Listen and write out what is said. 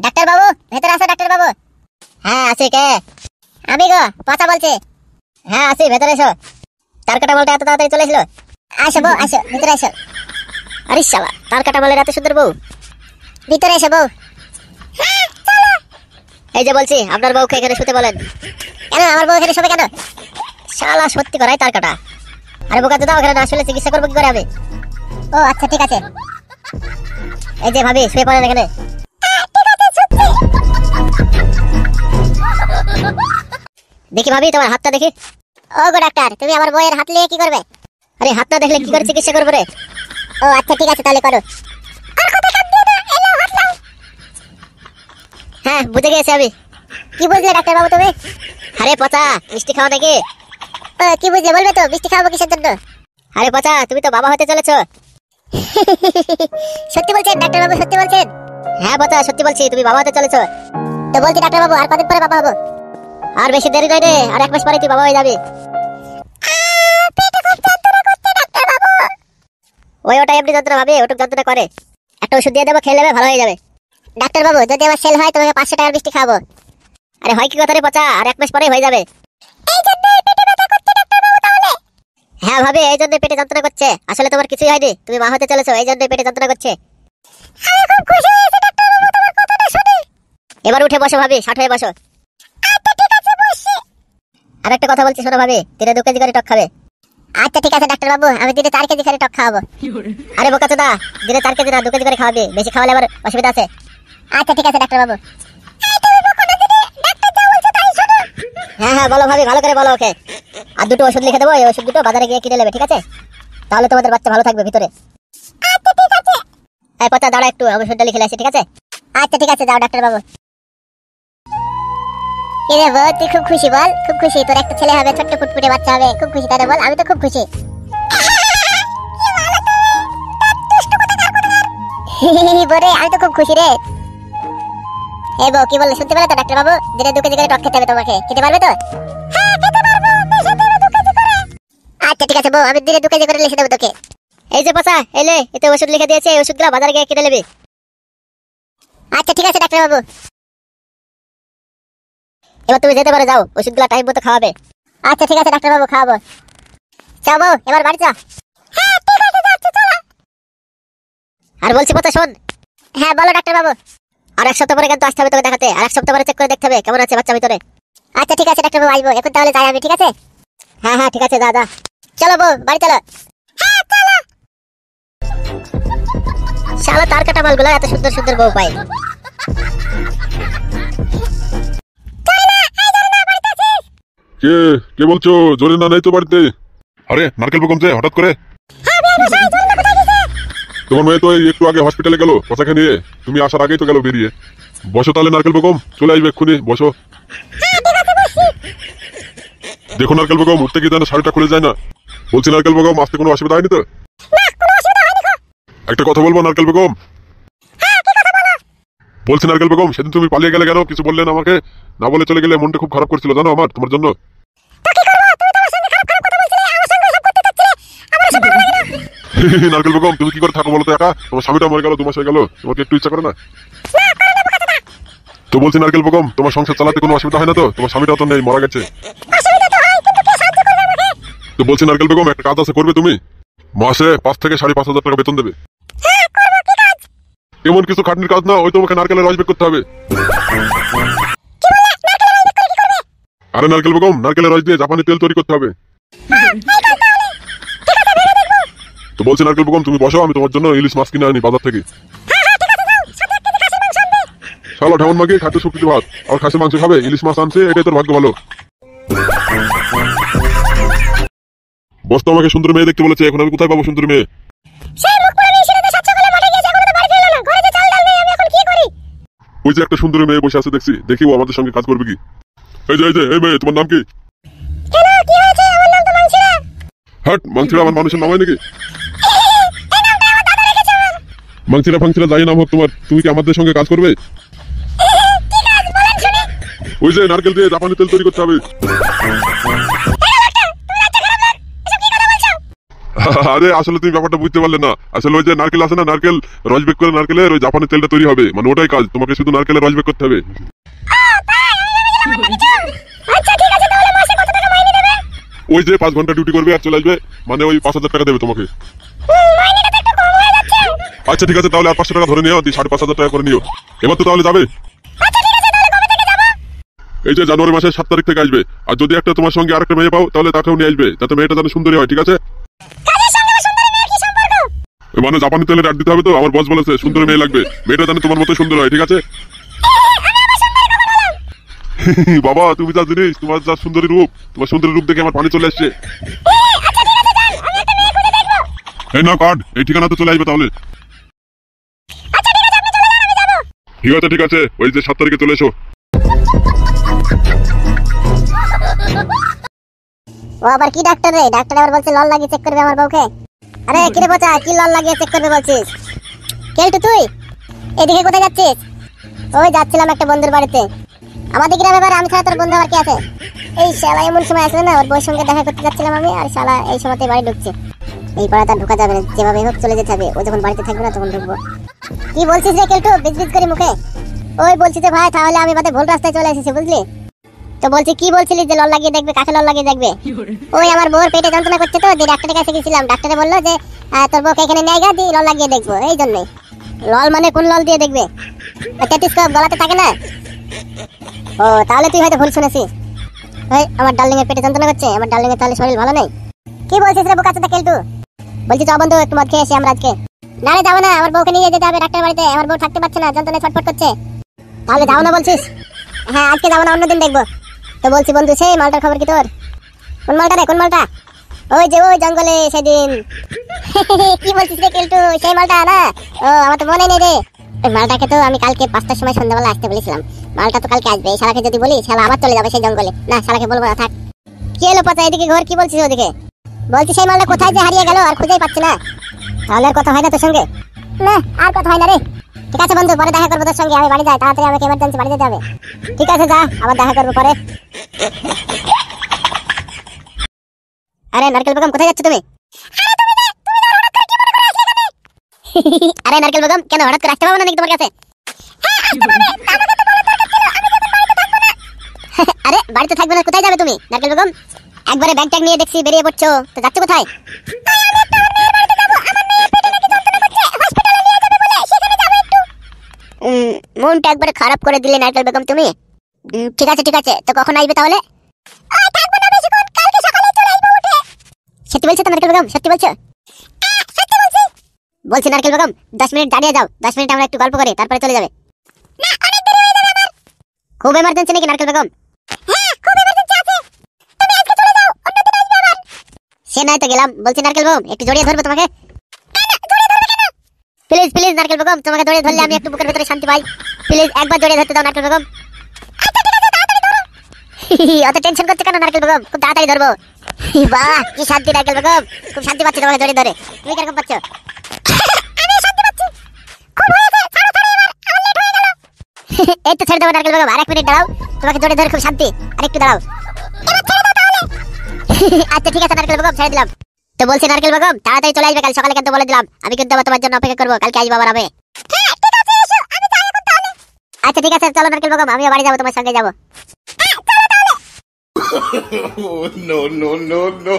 Doctor বাবু ভেতরে আসো। Doctor বাবু। হ্যাঁ আছি। কে? আমি গো, পচা বলছি। হ্যাঁ আছি, ভেতরে এসো। তার কাটা বলটা এত তাড়াতাড়ি চলে এসলো? আসো বউ, আসো, ভিতরে আসো। আরে শালা, তার কাটা বলের এত সুন্দর বউ। ভিতরে এসো বউ। এই যে বলছি, আপনার বউকে এখানে শুতে বলেন। কেন আমার বউ এখানে শোবে কেন? শালা সত্যি করাই তার কাটা। আরে বোকা দাও, ওখানে না শুলে চিকিৎসা করবো কি করে আমি? ও আচ্ছা ঠিক আছে। এই যে ভাবি শুয়ে পড়েন এখানে। দেখি ভাবি তোমার হাতটা দেখি। ও গো ডাক্তার, তুমি আমার বউয়ের হাত নিয়ে কি করবে? আরে হাতটা দেখলে কি করে চিকিৎসা করবো রে? ও আচ্ছা ঠিক আছে, তাহলে করো। হ্যাঁ বুঝে গেছি আমি। কি বুঝলে ডাক্তার বাবু তুমি? আরে পচা, মিষ্টি খাও নাকি? কি বুঝলে বলবে তো, মিষ্টি খাওয়াবো কিসের জন্য? আরে পচা, তুমি তো বাবা হতে চলেছো। সত্যি বলছেন ডাক্তার বাবু, সত্যি বলছেন? হ্যাঁ পচা, সত্যি বলছি, তুমি বাবা হতে চলেছো। তো বলছি ডাক্তার বাবু, আর কদিন পরে বাবা হবো? আর বেশি দেরি নয় রে, আর 1 মাস পরে তুই বাবা হয়ে যাবি। ওটা এমনি যন্ত্রণা ভাবি, ওটুক যন্ত্রণা করে। একটা ওষুধ দিয়ে দেবো, খেয়ে নেবে, ভালো হয়ে যাবে। ডাক্তার বাবু যদি আমার সেল হয় তোমাকে 500 টাকার মিষ্টি খাবো। আরে হয় কি কথা রে পচা, আর 1 মাস পরে হয়ে যাবে। হ্যাঁ ভাবি, এই জন্য পেটে যন্ত্রণা করছে। আসলে তোমার কিছুই হয়নি, তুমি মা হতে চলেছো, এই জন্য পেটে যন্ত্রণা করছে। এবার উঠে বসো ভাবি, ষাট হয়ে বসো। আর একটা কথা বলছি শোনো ভাবি, দিনে 2 কেজি করে টক খাবে। আচ্ছা ঠিক আছে ডাক্তার বাবু, আমি দিনে 4 কেজি করে টক খাওয়াবো। আরে বোকা চোদা, দিনে 4 কেজি না 2 কেজি করে খাওয়াবি, বেশি খাওয়ালে আবার অসুবিধা আছে। আচ্ছা ঠিক আছে ডাক্তার বাবু। হ্যাঁ হ্যাঁ বলো ভাবি, ভালো করে বলো ওকে। আর 2টো ওষুধ লিখে দেবো, এই ওষুধ 2টো বাজারে গিয়ে কিনে নেবে, ঠিক আছে? তাহলে তোমাদের বাচ্চা ভালো থাকবে ভিতরে। আচ্ছা ঠিক আছে। এই পচা দাঁড়া একটু, আমি ওষুধটা লিখে আসি, ঠিক আছে? আচ্ছা ঠিক আছে, যাও ডাক্তার বাবু। এরে বল, তুই খুব খুশি? বল খুব খুশি, তোর একটা ছেলে হবে, ছোট্ট ফুটফুটে বাচ্চা হবে, খুব খুশি তাই না? বল আমি তো খুব খুশি। বলে আমি তো খুব খুশি রে। এই বউ কি বললে শুনতে পেলে তো ডাক্তার বাবু? দিনে 2 কেজি করে টক খেতে হবে তোমাকে, খেতে পারবে তো? হ্যাঁ খেতে পারবো, লিখে দেব 2 কেজি করে। আচ্ছা ঠিক আছে বউ, আমি দিনে 2 কেজি করে লিখে দেব তোকে। এই যে পচা, এলে এতে ওষুধ লিখে দিয়েছে, এই ওষুধগুলো বাজারে গিয়ে কিনে নেবে। আচ্ছা ঠিক আছে ডাক্তার বাবু। এবার তুমি যেতে পারো, যাও, ওষুধগুলো টাইম মতো খাওয়াবে। আচ্ছা ঠিক আছে ডাক্তার বাবু, খাওয়াবো। যাও বউ, এবার বাড়ি যা। হ্যাঁ ঠিক আছে, যাচ্ছি, চলো। আর বলছি পচা শোন। হ্যাঁ বলো ডাক্তার বাবু। আর 1 সপ্তাহ পরে কিন্তু আসতে হবে তোকে দেখাতে, আর 1 সপ্তাহ পরে চেক করে দেখতে হবে কেমন আছে বাচ্চা ভিতরে। আচ্ছা ঠিক আছে ডাক্তার বাবু, আসবো এখন, তাহলে যাই আমি, ঠিক আছে? হ্যাঁ হ্যাঁ ঠিক আছে, যা যা। চলো বউ, বাড়ি চলো। হ্যাঁ চলো। শালা তার কাটা মালগুলো এত সুন্দর সুন্দর বউ পায়। কে কে বলছো? জোরে না নাই তো বাড়িতে? আরে নারকেল বেগম যে হঠাৎ করে? তোমার মেয়ে তো একটু আগে হসপিটালে গেল পচাকে নিয়ে, তুমি আসার আগেই তো গেল বেরিয়ে। বসো তাহলে নারকেল বেগম, চলে আসবে এক্ষুনি, বসো। দেখো নারকেল বেগম, উঠতে গিয়ে যেন শাড়িটা খুলে যায় না। বলছি নারকেল বেগম, আসতে কোনো অসুবিধা হয়নি তো? একটা কথা বলবো নারকেল বেগম? বলছি নারকেল বেগম, সেদিন তুমি পালিয়ে গেলে কেন? কিছু বললেন আমাকে? না বলে চলে গেলে, মনটা খুব খারাপ করছিল জানো আমার তোমার জন্য। নারকেল বেগম তুমি কি করে থাকো বলো তো একা? তোমার স্বামীটা মরে গেল, 2 মাস হয়ে গেল, তোমাকে একটু ইচ্ছা করে না? তো বলছি নারকেল বেগম, তোমার সংসার চালাতে কোনো অসুবিধা হয় না তো? তোমার স্বামীটা তো নেই, মারা গেছে। তো বলছি নারকেল বেগম, একটা কাজ আছে, করবে তুমি? মাসে 5 থেকে 5,500 টাকা বেতন দেবে। এমন কিছু খাটনির কাজ না, ওই তোমাকে নারকেলের রস বের করতে হবে। আরে নারকেল বেগম, নারকেলের রস দিয়ে জাপানি তেল তৈরি করতে হবে। তো বলছি নারকেল বেগম, তুমি বসো, আমি তোমার জন্য ইলিশ মাছ কিনে আনি বাজার থেকে। শালা ঢেমন মাগি, খাটে শুকতি ভাত আর খাসি মাংস খাবে, ইলিশ মাছ আনছে, এটাই তোর ভাগ্য ভালো। বস তো আমাকে সুন্দর মেয়ে দেখতে বলেছে, এখন আমি কোথায় পাবো সুন্দর মেয়ে? ওই যে একটা সুন্দর মেয়ে বসে আছে দেখছি, দেখি ও আমাদের সঙ্গে কাজ করবে কি। এই যে এই মেয়ে, তোমার নাম কি? হাট, মাংসিরা আমার মানুষের নাম হয় নাকি? মাংসিরা ফাংসিরা যাই নাম হোক তোমার, তুমি কি আমাদের সঙ্গে কাজ করবে? ওই যে নারকেল দিয়ে জাপানি তেল তৈরি করতে হবে। আরে আসলে তুমি ব্যাপারটা বুঝতে পারলে না। আসলে ওই যে নারকেল আছে না, নারকেল রস বেক করে নারকেলের ওই জাপানের তেলটা তৈরি হবে, মানে ওটাই কাজ। তোমাকে শুধু নারকেলের রস বেক করতে হবে। আচ্ছা ঠিক আছে, তাহলে মাসে কত টাকা মাইনে দেবে? ওই যে 5 ঘন্টা ডিউটি করবে আর চলে আসবে, মানে ওই 5,000 টাকা দেবে তোমাকে। মাইনেটা তো একটু কম হয়ে যাচ্ছে। আচ্ছা ঠিক আছে, তাহলে আর 500 টাকা ধরে নিও, 5,500 টাকা করে নিও। এবার তো তাহলে যাবে। আচ্ছা ঠিক আছে, তাহলে কবে থেকে যাব? এই যে জানুয়ারি মাসের 7 তারিখ থেকে আসবে। আর যদি একটা তোমার সঙ্গে আরেকটা মেয়ে পাও তাহলে তাকেও নিয়ে আসবে, যাতে মেয়েটা যেন সুন্দরী হয়, ঠিক আছে? কাজের সঙ্গে আমার সুন্দরী মেয়ের কি সম্পর্ক? মানে জাপানি তেলে অ্যাড দিতে হবে তো, আমার বস বলেছে সুন্দরী মেয়ে লাগবে, মেয়েটা যেন তোমার মতো সুন্দর হয়, ঠিক আছে? বাবা তুমি যা জিনিস, তোমার যা সুন্দরী রূপ, তোমার সুন্দরী রূপ দেখে আমার পানি চলে আসছে। আচ্ছা ঠিক আছে, যান, আমি একটা মেয়ে খুঁজে দেখবো। এই নাও কার্ড, এই ঠিকানাতে চলে আসবে তাহলে। আচ্ছা ঠিক আছে, আপনি চলে যান, আমি যাব। ঠিক আছে, ওই যে 7 তারিখে চলে এসো। ও আবার কি ডাক্তার রে? ডাক্তার আবার বলছে লল লাগিয়ে চেক করবে আমার বউকে। আরে কি রে বাচ্চা, কি লল লাগিয়ে চেক করবে বলছিস? কেলটু তুই এদিকে কোথায় যাচ্ছিস? ওই যাচ্ছিলাম একটা বন্ধুর বাড়িতে। আমাদের গ্রামে এবার আমি ছাড়া তোর বন্ধু আবার কে আছে? এই শালা এমন সময় আসলে না, ওর বউয়ের সঙ্গে দেখা করতে যাচ্ছিলাম আমি, আর শালা এই সময়তে বাড়ি ঢুকছে। এই পাড়াতে আর ঢোকা যাবে না, যেভাবে হোক চলে যেতে হবে। ও যখন বাড়িতে থাকবে না তখন ঢুকবো। কি বলছিস রে কেলটু, বিজবিজ করি মুখে? ওই বলছি যে ভাই তাহলে আমি বাদে ভুল রাস্তায় চলে এসেছি, বুঝলি? তো বলছি কি বলছিলি যে লল লাগিয়ে দেখবে? কাকে লল লাগিয়ে দেখবে? ওই আমার বউর পেটে যন্ত্রণা করছে তো, দিয়ে ডাক্তারের কাছে গেছিলাম। ডাক্তারে বললো যে তোর বউকে এখানে নিয়ে গা, দিয়ে লল লাগিয়ে দেখবো। এই জন্যই। লল মানে কোন লল দিয়ে দেখবে? টেটিস্কোপ গলাতে থাকে না? ও তাহলে তুই হয়তো ভুল শুনেছিস। ওই আমার ডার্লিং এর পেটে যন্ত্রণা করছে, আমার ডার্লিং এর তাহলে শরীর ভালো নেই? কি বলছিস রে বোকাচোদা কেলটু? বলছি চ বন্ধু একটু মদ খেয়ে এসে আমরা আজকে। না রে যাবো না, আমার বউকে নিয়ে যেতে হবে ডাক্তার বাড়িতে। আমার বউ থাকতে পারছে না, যন্ত্রণায় ছটফট করছে। তাহলে যাও না বলছিস? হ্যাঁ আজকে যাবো না, অন্যদিন দেখবো। তো বলছি বন্ধু, সেই মালটার খবর কি তোর? কোন মালটা রে, কোন মালটা? ওই যে ওই জঙ্গলে সেদিন। কি বলছিস রে কেলটু, সেই মালটা না? ও আমার তো মনে নেই রে। ওই মালটাকে তো আমি কালকে 5টার সময় সন্ধ্যাবেলা আসতে বলেছিলাম। মালটা তো কালকে আসবে। এই শালাকে যদি বলি, শালা আবার চলে যাবে সেই জঙ্গলে। না শালাকে বলবো না, থাক। কি এলো পচা, এদিকে ঘর? কি বলছিস ওদিকে? বলছি সেই মালটা কোথায় যে হারিয়ে গেল, আর খুঁজেই পাচ্ছি না। তাহলে আর কথা হয় না তোর সঙ্গে? না আর কথা হয় না রে। ঠিক আছে বন্ধু, পরে দেখা করবো তোর সঙ্গে। আমি বাড়ি যাই, তাড়াতাড়ি আমাকে এমার্জেন্সি বাড়ি যেতে হবে। ঠিক আছে যা, আবার দেখা করবো পরে। আরে নারকেল বেগম, কোথায় যাচ্ছ তুমি? আরে নারকেল বেগম, কেন হঠাৎ করে আসতে পারবো না নাকি তোমার কাছে? আরে বাড়িতে থাকবে না, কোথায় যাবে তুমি নারকেল বেগম? একবারে ব্যাগ ট্যাগ নিয়ে দেখছি বেরিয়ে পড়ছো, তো যাচ্ছ কোথায়? মনটা একবারে খারাপ করে দিলে নারকেল বেগম তুমি। ঠিক আছে তো কখন আসবে তাহলে? সত্যি বলছো তো নারকেল বেগম, সত্যি বলছো? বলছি নারকেল বেগম 10 মিনিট দাঁড়িয়ে যাও, 10 মিনিট আমরা একটু গল্প করি, তারপরে চলে যাবে। খুব এমার্জেন্সি নাকি নারকেল বেগম? সে নাই তো গেলাম। বলছি নারকেল বেগম, একটু জড়িয়ে ধরবো তোমাকে? প্লিজ প্লিজ নারকেল বেগম, তোমাকে জড়িয়ে ধরলে আমি একটু বুকের ভিতরে শান্তি পাই। প্লিজ একবার জড়িয়ে ধরতে দাও নারকেল বেগম। অত টেনশন করছো কেন নারকেল বেগম? খুব তাড়াতাড়ি ধরবো। বাহ কি শান্তি নারকেল বেগম, খুব শান্তি পাচ্ছি তোমাকে জড়িয়ে ধরে। তুমি কিরকম পাচ্ছ? এই তো ছেড়ে দেবো নারকেল বেগম, আর 1 মিনিট দাঁড়াও। তোমাকে জড়িয়ে ধরে খুব শান্তি, আর একটু দাঁড়াও। আচ্ছা ঠিক আছে নারকেল বেগম, ছেড়ে দিলাম। তো বলছি নারকেল বেগম, তাড়াতাড়ি চলে আসবে কাল সকালে, কিন্তু বলে দিলাম। আমি কিন্তু আবার তোমার জন্য অপেক্ষা করবো, কালকে আসবো আবার আমি। আচ্ছা ঠিক আছে, চলো নারকেল বেগম, আমিও বাড়ি যাবো, তোমার সঙ্গে যাবো। No, no, no, no.